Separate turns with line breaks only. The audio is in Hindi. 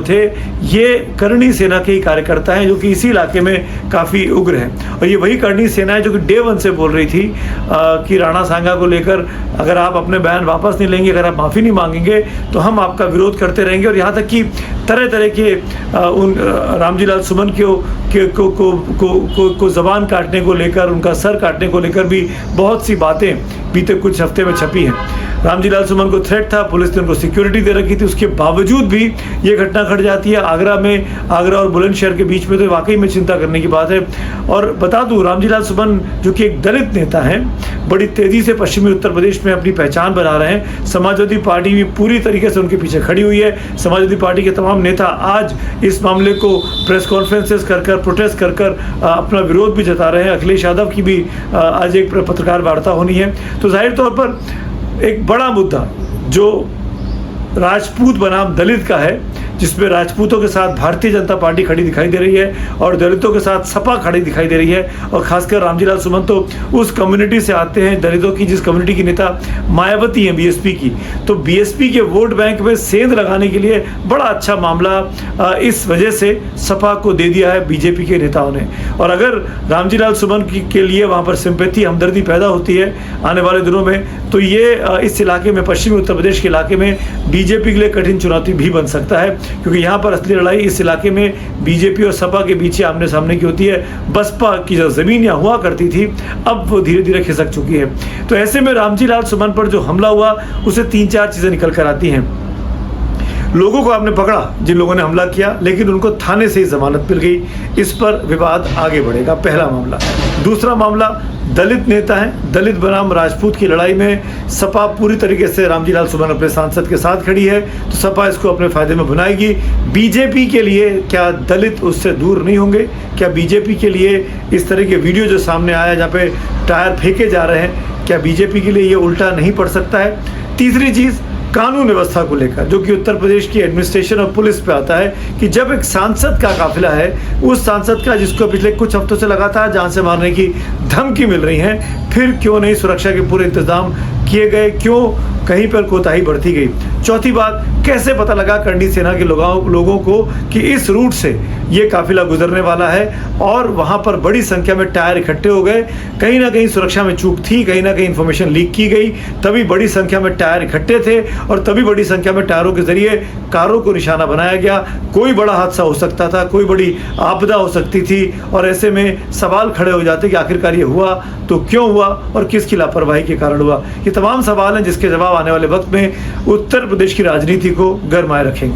थे ये करणी सेना के ही कार्यकर्ता हैं जो कि इसी इलाके में काफ़ी उग्र हैं। और ये वही करणी सेना है जो कि डे वन से बोल रही थी कि राणा सांगा को लेकर अगर आप अपने बयान वापस नहीं लेंगे, अगर आप माफ़ी नहीं मांगेंगे तो हम आपका विरोध करते रहेंगे। और यहाँ तक कि तरह तरह के उन रामजी लाल सुमन को ज़बान काटने को लेकर, उनका सर काटने को लेकर भी बहुत सी बातें बीते कुछ हफ्ते में छपी हैं। रामजी लाल सुमन को थ्रेट था, पुलिस ने उनको सिक्योरिटी दे रखी थी, उसके बावजूद भी ये घटना घट जाती है आगरा और बुलंदशहर के बीच में। तो वाकई में चिंता करने की बात है। और बता दूं, रामजी लाल सुमन जो कि एक दलित नेता हैं, बड़ी तेज़ी से पश्चिमी उत्तर प्रदेश में अपनी पहचान बना रहे हैं। समाजवादी पार्टी भी पूरी तरीके से उनके पीछे खड़ी हुई है। समाजवादी पार्टी के तमाम नेता आज इस मामले को प्रेस कॉन्फ्रेंसेस कर प्रोटेस्ट कर अपना विरोध भी जता रहे हैं। अखिलेश यादव की भी आज एक पत्रकार वार्ता होनी है। तो जाहिर तौर पर एक बड़ा मुद्दा जो राजपूत बनाम दलित का है, जिसमें राजपूतों के साथ भारतीय जनता पार्टी खड़ी दिखाई दे रही है और दलितों के साथ सपा खड़ी दिखाई दे रही है। और खासकर रामजी लाल सुमन तो उस कम्युनिटी से आते हैं, दलितों की, जिस कम्युनिटी की नेता मायावती हैं बीएसपी की। तो बीएसपी के वोट बैंक में सेंध लगाने के लिए बड़ा अच्छा मामला इस वजह से सपा को दे दिया है बीजेपी के नेताओं ने। और अगर रामजी लाल सुमन के लिए वहाँ पर सिंपैथी, हमदर्दी पैदा होती है आने वाले दिनों में, तो ये इस इलाके में, पश्चिमी उत्तर प्रदेश के इलाके में बीजेपी के लिए कठिन चुनौती भी बन सकता है। क्योंकि यहाँ पर असली लड़ाई इस इलाके में बीजेपी और सपा के बीच आमने सामने की होती है। बसपा की जो ज़मीन यहाँ हुआ करती थी, अब वो धीरे धीरे खिसक चुकी है। तो ऐसे में रामजी लाल सुमन पर जो हमला हुआ, उसे 3-4 चीज़ें निकल कर आती हैं। लोगों को आपने पकड़ा, जिन लोगों ने हमला किया, लेकिन उनको थाने से ही जमानत मिल गई। इस पर विवाद आगे बढ़ेगा, पहला मामला। दूसरा मामला, दलित नेता हैं, दलित बनाम राजपूत की लड़ाई में सपा पूरी तरीके से रामजी लाल सुमन अपने सांसद के साथ खड़ी है, तो सपा इसको अपने फायदे में बनाएगी। बीजेपी के लिए क्या दलित उससे दूर नहीं होंगे? क्या बीजेपी के लिए इस तरह के वीडियो जो सामने आया जहाँ पे टायर फेंके जा रहे हैं, क्या बीजेपी के लिए ये उल्टा नहीं पड़ सकता है? तीसरी चीज़, कानून व्यवस्था को लेकर, जो कि उत्तर प्रदेश की एडमिनिस्ट्रेशन और पुलिस पे आता है कि जब एक सांसद का काफिला है, उस सांसद का जिसको पिछले कुछ हफ्तों से लगातार जान से मारने की धमकी मिल रही है, फिर क्यों नहीं सुरक्षा के पूरे इंतजाम किए गए, क्यों कहीं पर कोताही बढ़ती गई? चौथी बात, कैसे पता लगा करणी सेना के लोगों को कि इस रूट से ये काफिला गुजरने वाला है और वहाँ पर बड़ी संख्या में टायर इकट्ठे हो गए? कहीं ना कहीं सुरक्षा में चूक थी, कहीं ना कहीं इन्फॉर्मेशन लीक की गई, तभी बड़ी संख्या में टायर इकट्ठे थे और तभी बड़ी संख्या में टायरों के जरिए कारों को निशाना बनाया गया। कोई बड़ा हादसा हो सकता था, कोई बड़ी आपदा हो सकती थी, और ऐसे में सवाल खड़े हो जाते कि आखिरकार ये हुआ तो क्यों हुआ और किसकी लापरवाही के कारण हुआ। ये तमाम सवाल हैं जिसके जवाब आने वाले वक्त में उत्तर प्रदेश की राजनीति को गरमाए रखेंगे।